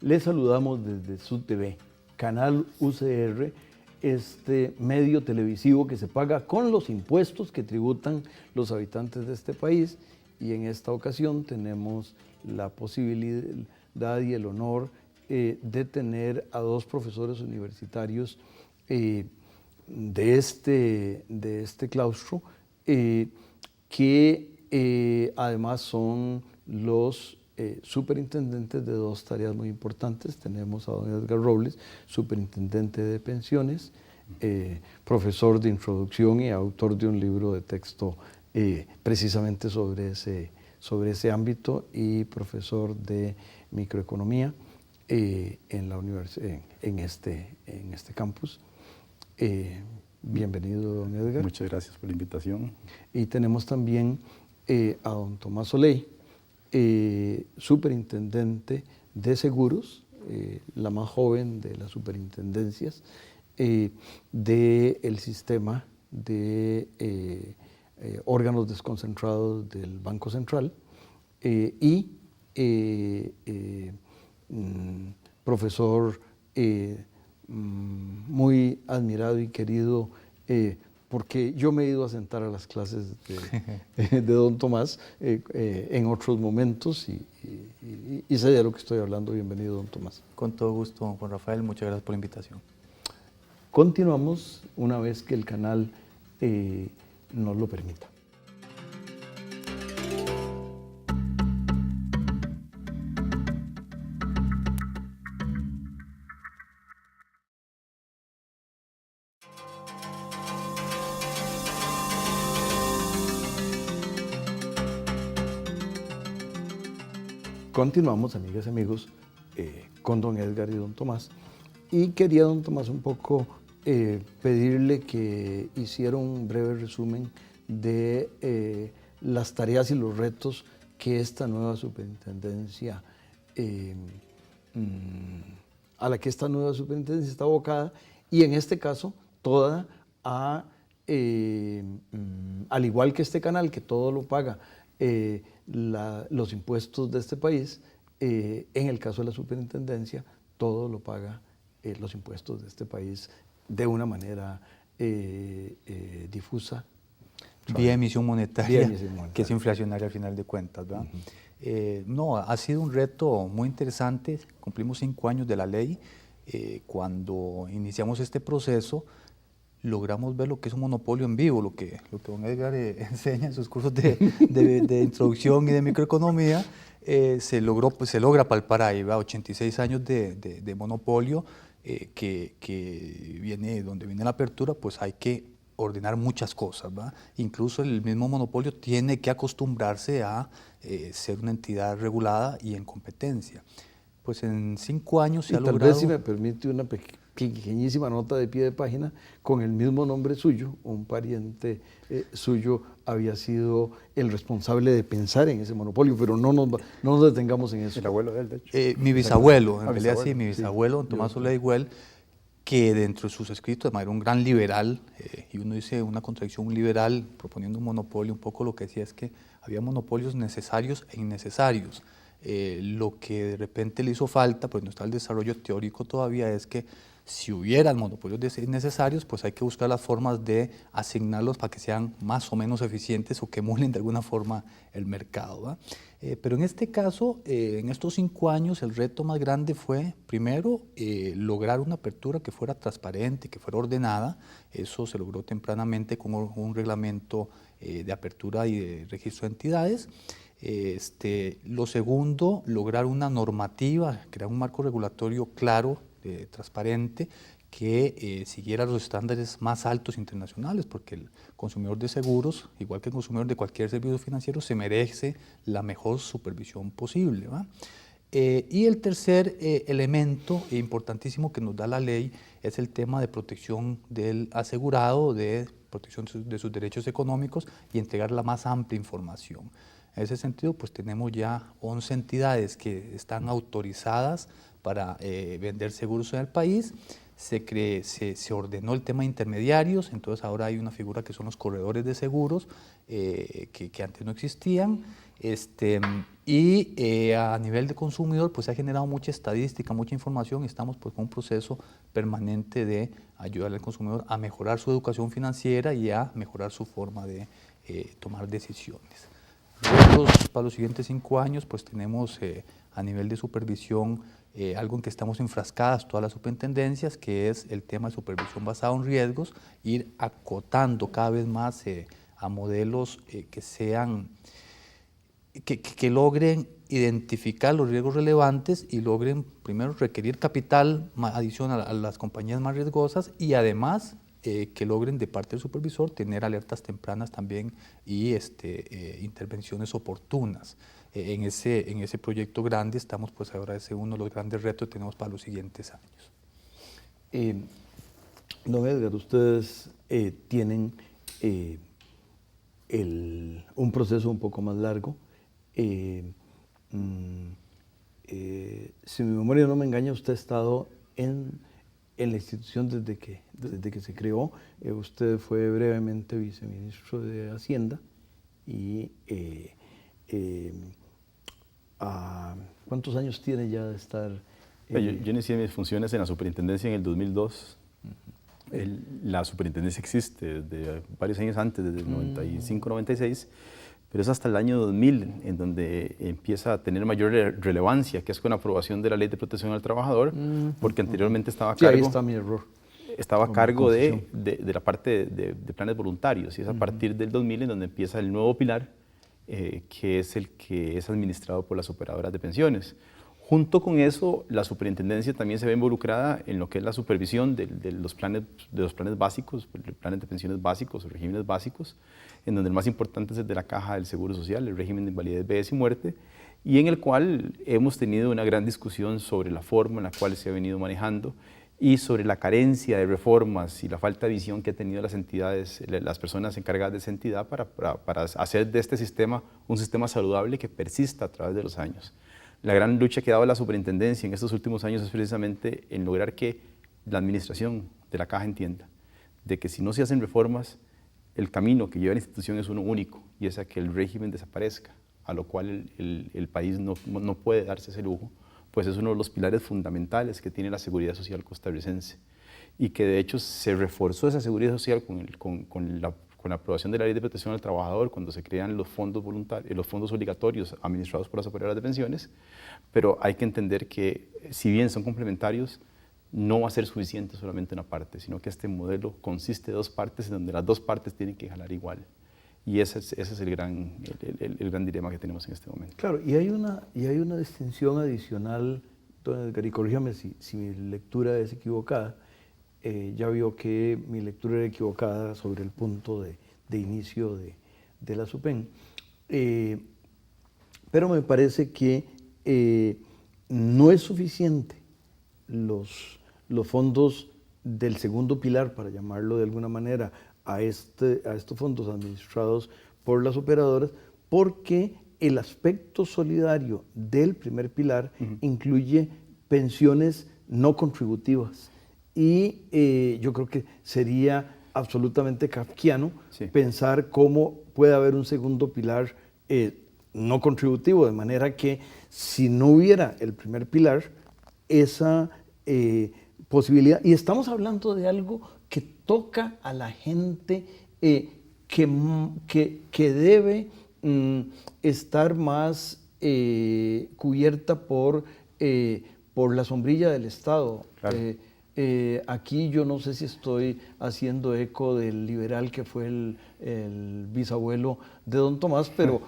Les saludamos desde Sud TV, canal UCR, este medio televisivo que se paga con los impuestos que tributan los habitantes de este país, y en esta ocasión tenemos la posibilidad y el honor de tener a dos profesores universitarios de este claustro, que además son los superintendentes de dos tareas muy importantes. Tenemos a don Edgar Robles, superintendente de pensiones, profesor de introducción y autor de un libro de texto precisamente sobre ese ámbito, y profesor de microeconomía en la universidad, en este campus. Bienvenido, don Edgar. Muchas gracias por la invitación. Y tenemos también a don Tomás Soleil, superintendente de seguros, la más joven de las superintendencias del sistema de órganos desconcentrados del Banco Central, y profesor muy admirado y querido, porque yo me he ido a sentar a las clases de don Tomás en otros momentos, y sé de lo que estoy hablando. Bienvenido, don Tomás. Con todo gusto, Juan Rafael, muchas gracias por la invitación. Continuamos una vez que el canal nos lo permita. Continuamos, amigas y amigos, con don Edgar y don Tomás, y quería, don Tomás, un poco pedirle que hiciera un breve resumen de las tareas y los retos que esta nueva superintendencia, a la que esta nueva superintendencia está abocada, y en este caso toda al igual que este canal, que todo lo paga los impuestos de este país, en el caso de la superintendencia, todo lo paga los impuestos de este país de una manera difusa. Vía emisión monetaria, que es inflacionaria inflacionaria al final de cuentas, ¿verdad? No, ha sido un reto muy interesante. Cumplimos 5 años de la ley. Cuando iniciamos este proceso, logramos ver lo que es un monopolio en vivo, lo que don Edgar enseña en sus cursos de introducción y de microeconomía. Se logra palpar ahí, ¿verdad? 86 años de monopolio, donde viene la apertura, pues hay que ordenar muchas cosas, ¿verdad? Incluso el mismo monopolio tiene que acostumbrarse a ser una entidad regulada y en competencia. Pues en 5 años se ha logrado... Tal vez, si me permite, una pequeñísima nota de pie de página, con el mismo nombre suyo, un pariente suyo había sido el responsable de pensar en ese monopolio, pero no nos detengamos en eso. El abuelo de él, de hecho. Mi bisabuelo, en realidad sí, mi bisabuelo, don Tomás Soleil Güell, que dentro de sus escritos, además era un gran liberal, y uno dice una contradicción, un liberal proponiendo un monopolio, un poco lo que decía es que había monopolios necesarios e innecesarios. Lo que de repente le hizo falta, pues no está el desarrollo teórico todavía, es que si hubieran monopolios innecesarios, pues hay que buscar las formas de asignarlos para que sean más o menos eficientes o que emulen de alguna forma el mercado, ¿verdad? Pero en este caso, en estos 5 años, el reto más grande fue, primero, lograr una apertura que fuera transparente, que fuera ordenada. Eso se logró tempranamente con un reglamento de apertura y de registro de entidades. Lo segundo, lograr una normativa, crear un marco regulatorio claro, transparente, que siguiera los estándares más altos internacionales, porque el consumidor de seguros, igual que el consumidor de cualquier servicio financiero, se merece la mejor supervisión posible, ¿va? Y el tercer elemento importantísimo que nos da la ley es el tema de protección del asegurado, de protección de sus derechos económicos y entregar la más amplia información. En ese sentido, pues tenemos ya 11 entidades que están autorizadas para vender seguros en el país. Se ordenó el tema de intermediarios, entonces ahora hay una figura que son los corredores de seguros, que antes no existían. A nivel de consumidor, pues se ha generado mucha estadística, mucha información, y estamos pues con un proceso permanente de ayudar al consumidor a mejorar su educación financiera y a mejorar su forma de tomar decisiones. Retos para los siguientes 5 años, pues tenemos a nivel de supervisión algo en que estamos enfrascadas todas las superintendencias, que es el tema de supervisión basado en riesgos, ir acotando cada vez más a modelos que sean, que logren identificar los riesgos relevantes y logren primero requerir capital adicional a las compañías más riesgosas, y además que logren de parte del supervisor tener alertas tempranas también y intervenciones oportunas. En ese proyecto grande estamos, pues ahora es uno de los grandes retos que tenemos para los siguientes años. Don Edgar, ustedes tienen un proceso un poco más largo. Si mi memoria no me engaña, usted ha estado en la institución desde que se creó. Usted fue brevemente viceministro de Hacienda y ¿cuántos años tiene ya de estar? Yo inicié mis funciones en la superintendencia en el 2002. La superintendencia existe desde varios años antes, desde el 95, 96, pero es hasta el año 2000 en donde empieza a tener mayor relevancia, que es con la aprobación de la Ley de Protección al Trabajador, porque anteriormente estaba a cargo, ahí está mi error. Estaba a cargo de la parte de planes voluntarios, y es a partir del 2000 en donde empieza el nuevo pilar, que es el que es administrado por las operadoras de pensiones. Junto con eso, la superintendencia también se ve involucrada en lo que es la supervisión de los planes básicos, planes de pensiones básicos o regímenes básicos, en donde el más importante es el de la Caja del Seguro Social, el régimen de invalidez, vejez y muerte, y en el cual hemos tenido una gran discusión sobre la forma en la cual se ha venido manejando y sobre la carencia de reformas y la falta de visión que han tenido las entidades, las personas encargadas de esa entidad para hacer de este sistema un sistema saludable que persista a través de los años. La gran lucha que ha dado la superintendencia en estos últimos años es precisamente en lograr que la administración de la Caja entienda de que si no se hacen reformas, el camino que lleva la institución es uno único, y es a que el régimen desaparezca, a lo cual el país no puede darse ese lujo, pues es uno de los pilares fundamentales que tiene la seguridad social costarricense, y que de hecho se reforzó esa seguridad social con la aprobación de la Ley de Protección al Trabajador, cuando se crean los fondos voluntarios, los fondos obligatorios administrados por las operadoras de pensiones. Pero hay que entender que, si bien son complementarios, no va a ser suficiente solamente una parte, sino que este modelo consiste de dos partes, en donde las dos partes tienen que jalar igual. Y ese es el gran dilema que tenemos en este momento. Claro, y hay una distinción adicional, don Edgar, y corríjame si mi lectura es equivocada. Ya vio que mi lectura era equivocada sobre el punto de inicio de la SUPEN. Pero me parece que no es suficiente los fondos del segundo pilar, para llamarlo de alguna manera, a estos fondos administrados por las operadoras, porque el aspecto solidario del primer pilar incluye pensiones no contributivas. Y yo creo que sería absolutamente kafkiano pensar cómo puede haber un segundo pilar no contributivo, de manera que si no hubiera el primer pilar, esa posibilidad, y estamos hablando de algo que toca a la gente que debe estar más cubierta por la sombrilla del Estado. Claro. Aquí yo no sé si estoy haciendo eco del liberal que fue el bisabuelo de don Tomás, pero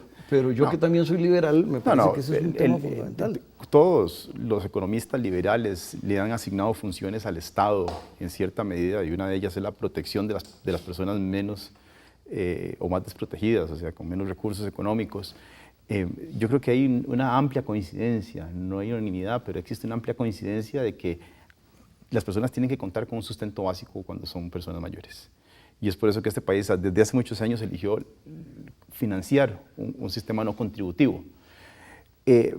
yo que también soy liberal, me parece que ese es un tema fundamental. Todos los economistas liberales le han asignado funciones al Estado en cierta medida, y una de ellas es la protección de las personas menos o más desprotegidas, o sea, con menos recursos económicos. Yo creo que hay una amplia coincidencia, no hay unanimidad, pero existe una amplia coincidencia de que las personas tienen que contar con un sustento básico cuando son personas mayores. Y es por eso que este país desde hace muchos años eligió financiar un sistema no contributivo.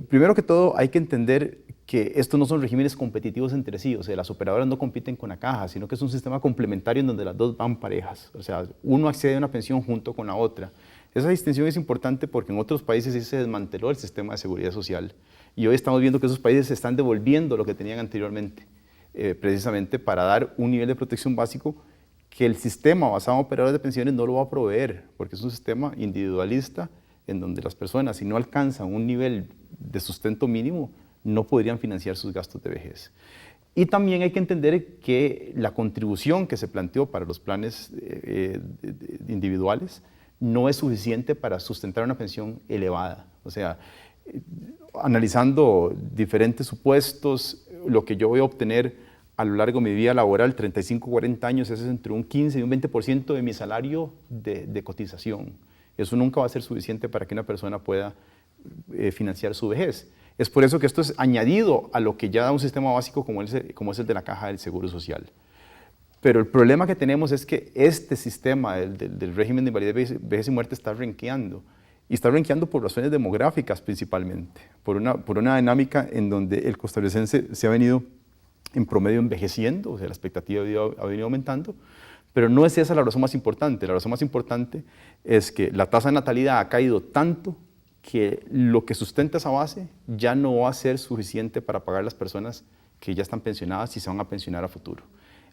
Primero que todo, hay que entender que estos no son regímenes competitivos entre sí, o sea, las operadoras no compiten con la Caja, sino que es un sistema complementario en donde las dos van parejas, o sea, uno accede a una pensión junto con la otra. Esa distinción es importante porque en otros países sí se desmanteló el sistema de seguridad social y hoy estamos viendo que esos países se están devolviendo lo que tenían anteriormente, precisamente para dar un nivel de protección básico que el sistema basado en operadores de pensiones no lo va a proveer, porque es un sistema individualista en donde las personas, si no alcanzan un nivel de sustento mínimo, no podrían financiar sus gastos de vejez. Y también hay que entender que la contribución que se planteó para los planes individuales no es suficiente para sustentar una pensión elevada. O sea, analizando diferentes supuestos, lo que yo voy a obtener a lo largo de mi vida laboral, 35, 40 años, es entre un 15 y un 20% de mi salario de cotización. Eso nunca va a ser suficiente para que una persona pueda financiar su vejez. Es por eso que esto es añadido a lo que ya da un sistema básico como es el de la Caja del Seguro Social. Pero el problema que tenemos es que este sistema del régimen de invalidez, vejez y muerte está renqueando. Y está renqueando por razones demográficas principalmente, por una dinámica en donde el costarricense se ha venido en promedio envejeciendo, o sea, la expectativa de vida ha venido aumentando, pero no es esa la razón más importante. La razón más importante es que la tasa de natalidad ha caído tanto que lo que sustenta esa base ya no va a ser suficiente para pagar las personas que ya están pensionadas y se van a pensionar a futuro.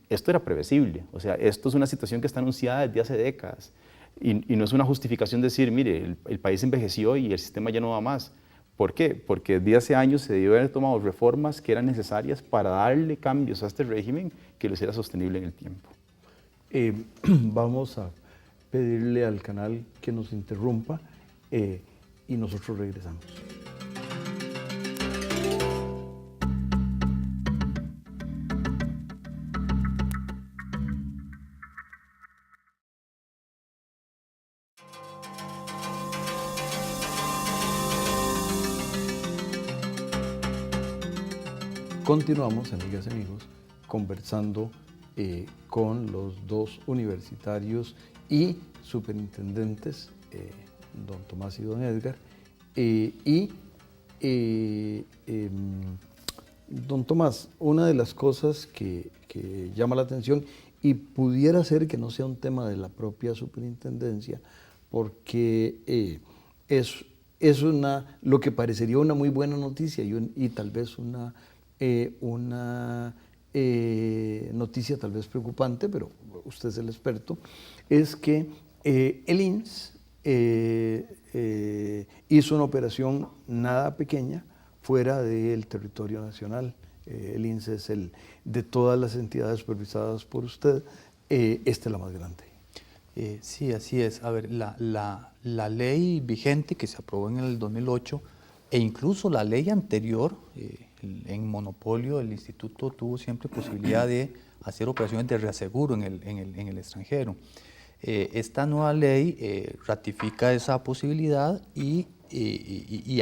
Esto era previsible, o sea, esto es una situación que está anunciada desde hace décadas y no es una justificación decir, mire, el país envejeció y el sistema ya no va más. ¿Por qué? Porque desde hace años se debió haber tomado reformas que eran necesarias para darle cambios a este régimen que lo hiciera sostenible en el tiempo. Vamos a pedirle al canal que nos interrumpa y nosotros regresamos. Continuamos, amigas y amigos, conversando con los dos universitarios y superintendentes, don Tomás y don Edgar. Don Tomás, una de las cosas que llama la atención, y pudiera ser que no sea un tema de la propia superintendencia, porque es lo que parecería una muy buena noticia y tal vez una noticia tal vez preocupante, pero usted es el experto, es que el INS hizo una operación nada pequeña fuera del territorio nacional. El INS es de todas las entidades supervisadas por usted, esta es la más grande. Sí, así es. A ver, la ley vigente que se aprobó en el 2008 e incluso la ley anterior, en monopolio, el instituto tuvo siempre posibilidad de hacer operaciones de reaseguro en el extranjero. Esta nueva ley ratifica esa posibilidad y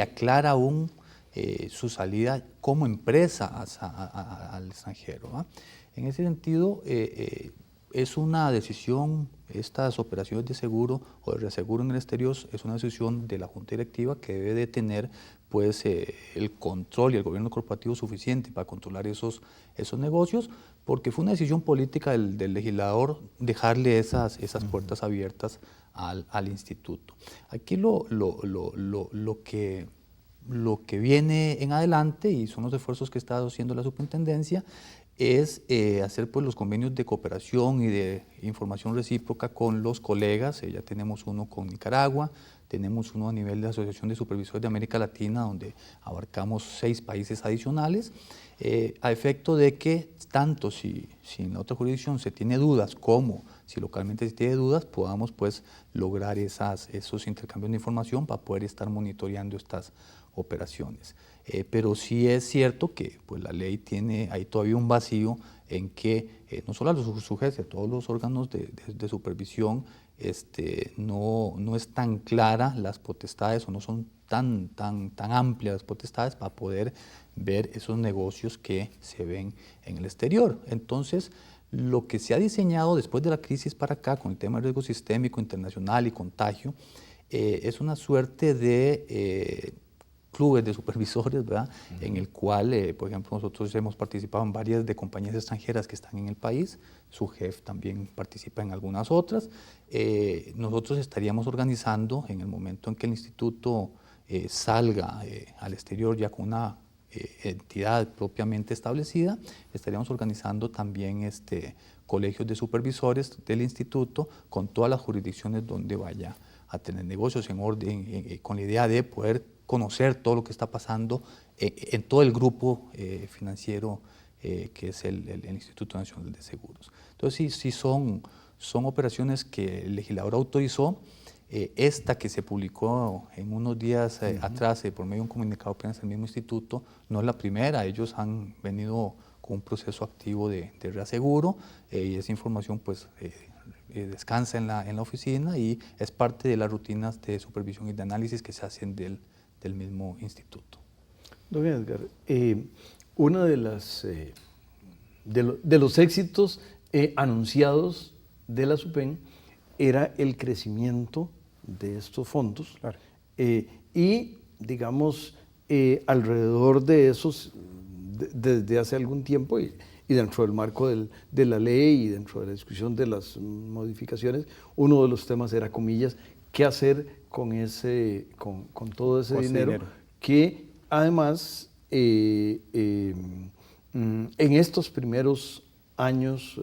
aclara aún su salida como empresa al extranjero, ¿va? En ese sentido, es una decisión, estas operaciones de seguro o de reaseguro en el exterior es una decisión de la Junta Directiva que debe de tener pues, el control y el gobierno corporativo suficiente para controlar esos negocios, porque fue una decisión política del legislador dejarle esas puertas abiertas al instituto. Aquí lo que viene en adelante, y son los esfuerzos que está haciendo la superintendencia, es hacer pues, los convenios de cooperación y de información recíproca con los colegas. Ya tenemos uno con Nicaragua, tenemos uno a nivel de Asociación de Supervisores de América Latina, donde abarcamos 6 países adicionales, a efecto de que tanto si en la otra jurisdicción se tiene dudas como si localmente se tiene dudas, podamos pues, lograr esos intercambios de información para poder estar monitoreando estas operaciones. Pero sí es cierto que pues, la ley tiene ahí todavía un vacío en que no solo a los sujetos, a todos los órganos de supervisión no es tan clara las potestades o no son tan amplias las potestades para poder ver esos negocios que se ven en el exterior. Entonces, lo que se ha diseñado después de la crisis para acá con el tema de riesgo sistémico internacional y contagio es una suerte de clubes de supervisores, ¿verdad? En el cual, por ejemplo, nosotros hemos participado en varias de compañías extranjeras que están en el país, su jefe también participa en algunas otras. Nosotros estaríamos organizando, en el momento en que el instituto salga al exterior ya con una entidad propiamente establecida, estaríamos organizando también colegios de supervisores del instituto con todas las jurisdicciones donde vaya a tener negocios en orden, con la idea de poder conocer todo lo que está pasando en todo el grupo financiero que es el Instituto Nacional de Seguros. Entonces sí son operaciones que el legislador autorizó. Esta que se publicó en unos días atrás por medio de un comunicado de prensa del mismo instituto no es la primera. Ellos han venido con un proceso activo de reaseguro y esa información pues descansa en la oficina y es parte de las rutinas de supervisión y de análisis que se hacen del mismo instituto. Don Edgar, uno de los éxitos anunciados de la SUPEN era el crecimiento de estos fondos. Claro. Y, digamos, alrededor de esos, desde hace algún tiempo, y dentro del marco de la ley y dentro de la discusión de las modificaciones, uno de los temas era, comillas, qué hacer con todo ese dinero, que además en estos primeros años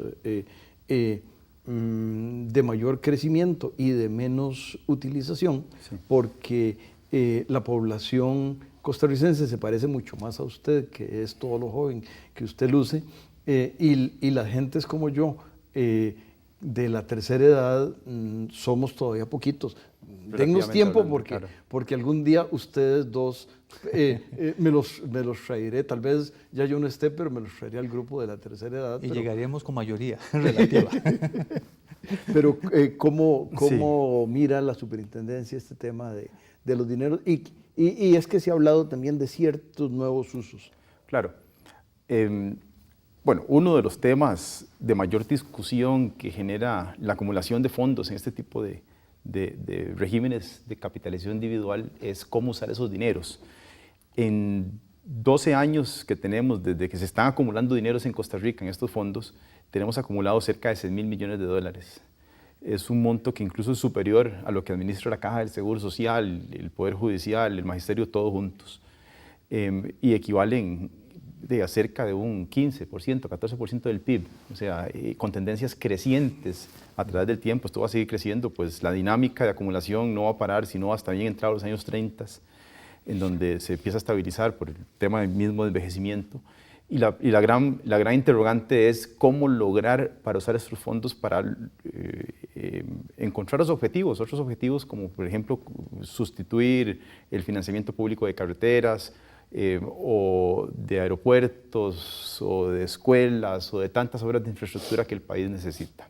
de mayor crecimiento y de menos utilización, sí, porque la población costarricense se parece mucho más a usted, que es todo lo joven que usted luce, y las gentes como yo, de la tercera edad, somos todavía poquitos. Dennos tiempo porque algún día ustedes dos me los traeré, tal vez ya yo no esté, pero me los traeré al grupo de la tercera edad. Y llegaríamos con mayoría relativa. Pero ¿cómo sí mira la superintendencia este tema de los dineros? Y es que se ha hablado también de ciertos nuevos usos. Claro. Bueno, uno de los temas de mayor discusión que genera la acumulación de fondos en este tipo de regímenes de capitalización individual es cómo usar esos dineros. En 12 años que tenemos desde que se están acumulando dineros en Costa Rica en estos fondos, tenemos acumulado cerca de 6.000 millones de dólares. Es un monto que incluso es superior a lo que administra la Caja del Seguro Social, el Poder Judicial, el Magisterio, todos juntos. Y equivalen a cerca de un 15%, 14% del PIB, o sea, con tendencias crecientes a través del tiempo. Esto va a seguir creciendo, pues la dinámica de acumulación no va a parar, sino hasta bien entrados los años 30, en donde se empieza a estabilizar por el tema del mismo envejecimiento. Y la gran interrogante es cómo lograr para usar estos fondos para encontrar los objetivos, otros objetivos como por ejemplo sustituir el financiamiento público de carreteras, o de aeropuertos, o de escuelas, o de tantas obras de infraestructura que el país necesita.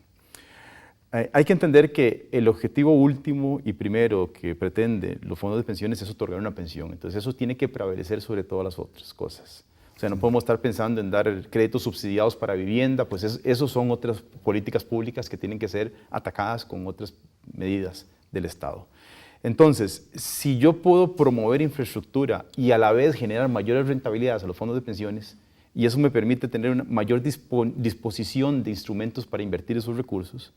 Hay que entender que el objetivo último y primero que pretende los fondos de pensiones es otorgar una pensión, entonces eso tiene que prevalecer sobre todas las otras cosas. O sea, no podemos estar pensando en dar créditos subsidiados para vivienda, pues esos son otras políticas públicas que tienen que ser atacadas con otras medidas del Estado. Entonces, si yo puedo promover infraestructura y a la vez generar mayores rentabilidades a los fondos de pensiones, y eso me permite tener una mayor disposición de instrumentos para invertir esos recursos,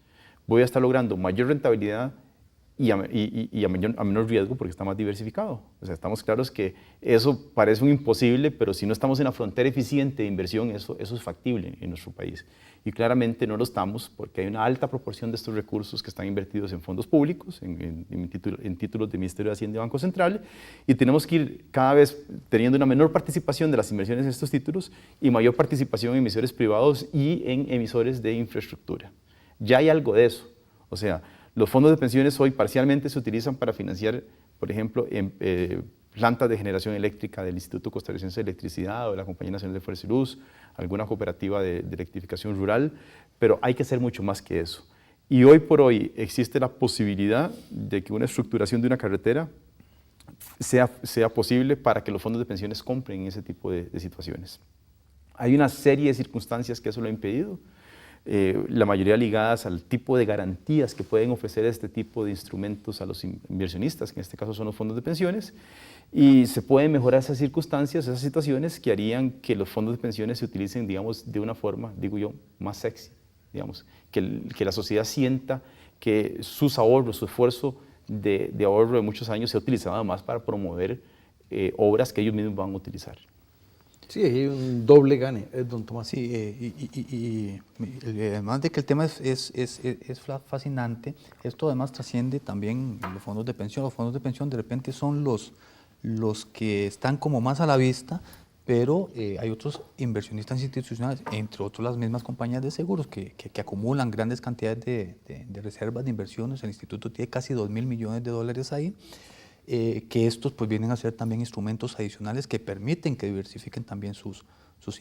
voy a estar logrando mayor rentabilidad y a menor riesgo porque está más diversificado. O sea, estamos claros que eso parece un imposible, pero si no estamos en la frontera eficiente de inversión, eso es factible en nuestro país. Y claramente no lo estamos porque hay una alta proporción de estos recursos que están invertidos en fondos públicos, en títulos del Ministerio de Hacienda y Banco Central, y tenemos que ir cada vez teniendo una menor participación de las inversiones en estos títulos y mayor participación en emisores privados y en emisores de infraestructura. Ya hay algo de eso. O sea, los fondos de pensiones hoy parcialmente se utilizan para financiar, por ejemplo, plantas de generación eléctrica del Instituto Costarricense de Electricidad o de la Compañía Nacional de Fuerza y Luz, alguna cooperativa de electrificación rural, pero hay que hacer mucho más que eso. Y hoy por hoy existe la posibilidad de que una estructuración de una carretera sea posible para que los fondos de pensiones compren ese tipo de situaciones. Hay una serie de circunstancias que eso lo ha impedido. la mayoría ligadas al tipo de garantías que pueden ofrecer este tipo de instrumentos a los inversionistas, que en este caso son los fondos de pensiones, y se pueden mejorar esas circunstancias, esas situaciones que harían que los fondos de pensiones se utilicen, digamos, de una forma, digo yo, más sexy, digamos, que la sociedad sienta que sus ahorros, su esfuerzo de ahorro de muchos años se ha utilizado además para promover obras que ellos mismos van a utilizar. Sí, hay un doble gane, don Tomás. Sí, además de que el tema es fascinante, esto además trasciende también los fondos de pensión. Los fondos de pensión de repente son los que están como más a la vista, pero hay otros inversionistas institucionales, entre otros las mismas compañías de seguros que acumulan grandes cantidades de reservas de inversiones. El instituto tiene casi 2.000 millones de dólares ahí. Que estos pues vienen a ser también instrumentos adicionales que permiten que diversifiquen también sus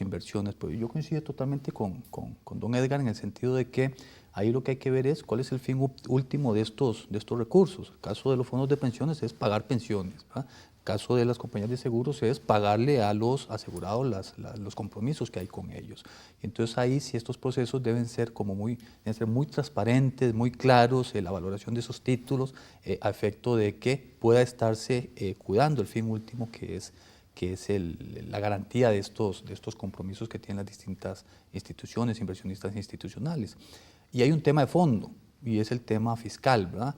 inversiones. Pues yo coincido totalmente con don Edgar en el sentido de que ahí lo que hay que ver es cuál es el fin último de estos recursos. El caso de los fondos de pensiones es pagar pensiones, ¿verdad? El caso de las compañías de seguros es pagarle a los asegurados los compromisos que hay con ellos. Entonces ahí sí estos procesos deben ser muy transparentes, muy claros, la valoración de esos títulos a efecto de que pueda estarse cuidando el fin último que es la garantía de estos compromisos que tienen las distintas instituciones, inversionistas institucionales. Y hay un tema de fondo, y es el tema fiscal, ¿verdad?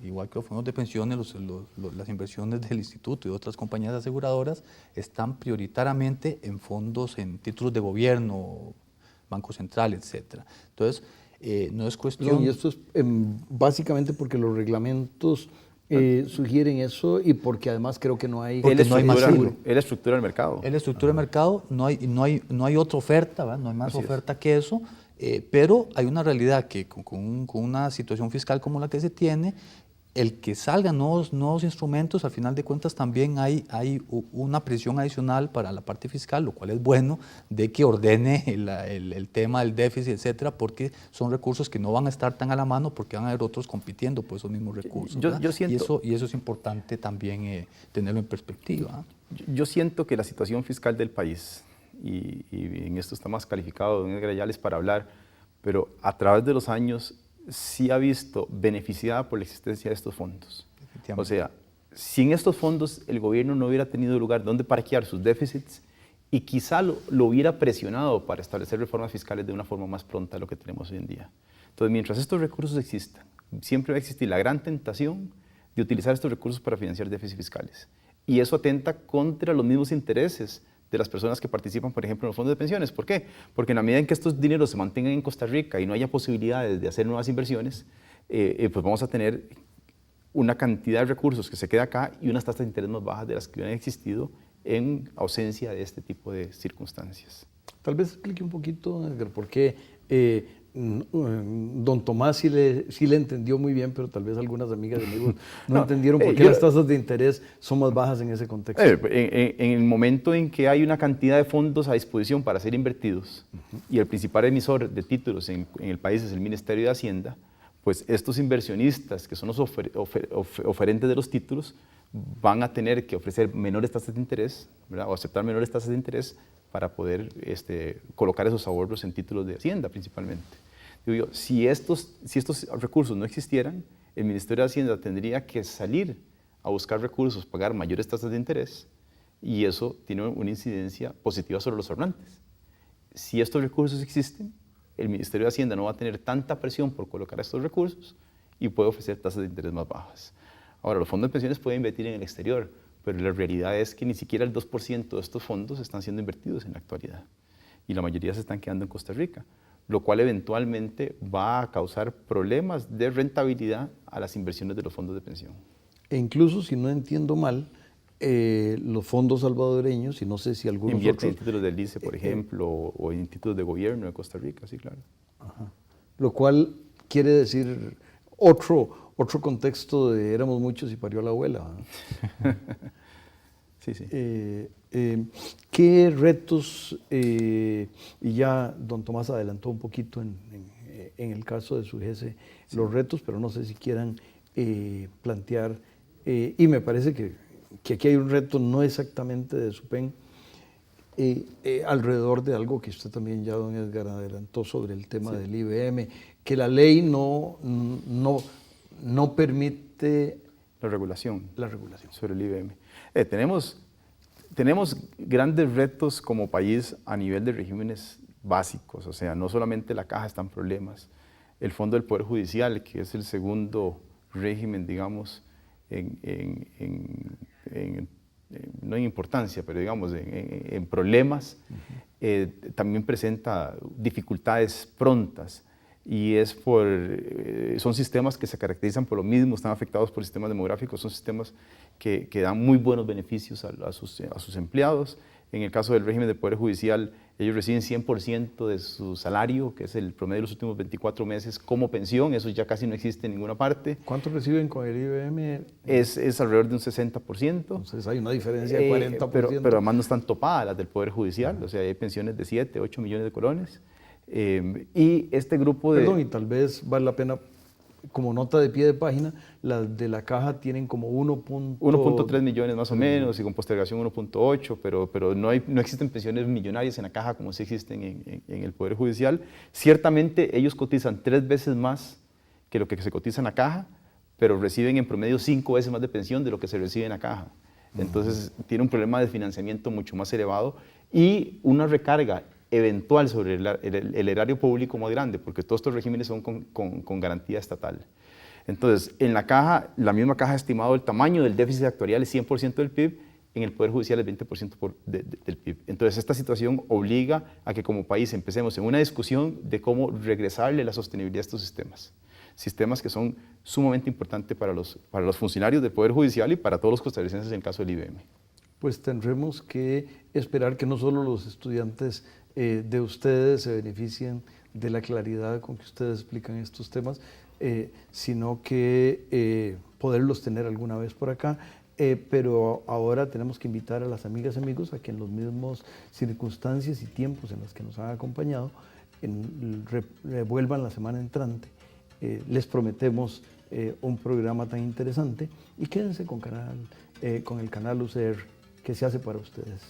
Igual que los fondos de pensiones, las inversiones del instituto y otras compañías aseguradoras están prioritariamente en fondos, en títulos de gobierno, Banco Central, etc. Entonces, no es cuestión... Y esto es básicamente porque los reglamentos sugieren eso y porque además creo que no hay... Es la estructura del mercado. Es la estructura del mercado, no hay otra oferta, ¿verdad? No hay más oferta que eso, pero hay una realidad que con una situación fiscal como la que se tiene, el que salgan nuevos instrumentos, al final de cuentas también hay una presión adicional para la parte fiscal, lo cual es bueno, de que ordene el tema del déficit, etcétera, porque son recursos que no van a estar tan a la mano porque van a haber otros compitiendo por esos mismos recursos. Yo siento, y eso es importante también tenerlo en perspectiva. Yo siento que la situación fiscal del país, y en esto está más calificado don Edgar Ayales para hablar, pero a través de los años sí ha visto beneficiada por la existencia de estos fondos. O sea, sin estos fondos el gobierno no hubiera tenido lugar donde parquear sus déficits y quizá lo hubiera presionado para establecer reformas fiscales de una forma más pronta de lo que tenemos hoy en día. Entonces, mientras estos recursos existan, siempre va a existir la gran tentación de utilizar estos recursos para financiar déficits fiscales. Y eso atenta contra los mismos intereses de las personas que participan, por ejemplo, en los fondos de pensiones. ¿Por qué? Porque en la medida en que estos dineros se mantengan en Costa Rica y no haya posibilidades de hacer nuevas inversiones, pues vamos a tener una cantidad de recursos que se queda acá y unas tasas de interés más bajas de las que hubieran existido en ausencia de este tipo de circunstancias. Tal vez explique un poquito, Edgar, por qué don Tomás sí le entendió muy bien, pero tal vez algunas amigas y amigos no entendieron por qué las tasas de interés son más bajas en ese contexto. En el momento en que hay una cantidad de fondos a disposición para ser invertidos y el principal emisor de títulos en el país es el Ministerio de Hacienda, pues estos inversionistas, que son los oferentes de los títulos, van a tener que ofrecer menores tasas de interés, ¿verdad? O aceptar menores tasas de interés para poder colocar esos ahorros en títulos de Hacienda principalmente. Digo yo, si estos recursos no existieran, el Ministerio de Hacienda tendría que salir a buscar recursos, pagar mayores tasas de interés, y eso tiene una incidencia positiva sobre los ahorrantes. Si estos recursos existen, el Ministerio de Hacienda no va a tener tanta presión por colocar estos recursos y puede ofrecer tasas de interés más bajas. Ahora, los fondos de pensiones pueden invertir en el exterior, pero la realidad es que ni siquiera el 2% de estos fondos están siendo invertidos en la actualidad y la mayoría se están quedando en Costa Rica, lo cual eventualmente va a causar problemas de rentabilidad a las inversiones de los fondos de pensión. E incluso, si no entiendo mal, los fondos salvadoreños, y no sé si algunos invierten otros, en títulos del ICE, por ejemplo, o en títulos de gobierno de Costa Rica, sí, claro. Ajá. Lo cual quiere decir otro contexto de éramos muchos y parió la abuela. Sí, sí. ¿Qué retos, y ya don Tomás adelantó un poquito en el caso de su GESE, los retos, pero no sé si quieran plantear, y me parece que aquí hay un reto no exactamente de SUPEN, alrededor de algo que usted también ya, don Edgar, adelantó sobre el tema del IBM, que la ley no permite la regulación sobre el IBM. Tenemos grandes retos como país a nivel de regímenes básicos, o sea, no solamente la Caja está en problemas, el Fondo del Poder Judicial, que es el segundo régimen, digamos, no en importancia, pero digamos en problemas, también presenta dificultades prontas y son sistemas que se caracterizan por lo mismo, están afectados por sistemas demográficos, son sistemas que dan muy buenos beneficios a sus empleados. En el caso del régimen de Poder Judicial, ellos reciben 100% de su salario, que es el promedio de los últimos 24 meses, como pensión. Eso ya casi no existe en ninguna parte. ¿Cuánto reciben con el IBM? Es alrededor de un 60%. Entonces hay una diferencia de 40%. Pero además no están topadas las del Poder Judicial. O sea, hay pensiones de 7, 8 millones de colones. Y este grupo de... Perdón, y tal vez vale la pena, como nota de pie de página, las de la Caja tienen como 1.3 millones más o menos, y con postergación 1.8, pero no existen pensiones millonarias en la Caja como sí existen en el Poder Judicial. Ciertamente ellos cotizan 3 veces más que lo que se cotiza en la Caja, pero reciben en promedio 5 veces más de pensión de lo que se recibe en la Caja. Entonces tiene un problema de financiamiento mucho más elevado y una recarga eventual sobre el erario público más grande, porque todos estos regímenes son con garantía estatal. Entonces, en la Caja, la misma Caja ha estimado el tamaño del déficit actuarial es 100% del PIB, en el Poder Judicial es 20% del PIB. Entonces, esta situación obliga a que como país empecemos en una discusión de cómo regresarle la sostenibilidad a estos sistemas que son sumamente importantes para los funcionarios del Poder Judicial y para todos los costarricenses en el caso del IBM. Pues tendremos que esperar que no solo los estudiantes de ustedes se beneficien de la claridad con que ustedes explican estos temas, sino que poderlos tener alguna vez por acá. Pero ahora tenemos que invitar a las amigas y amigos a que en las mismas circunstancias y tiempos en los que nos han acompañado, revuelvan la semana entrante. Les prometemos un programa tan interesante y quédense con el canal UCR que se hace para ustedes.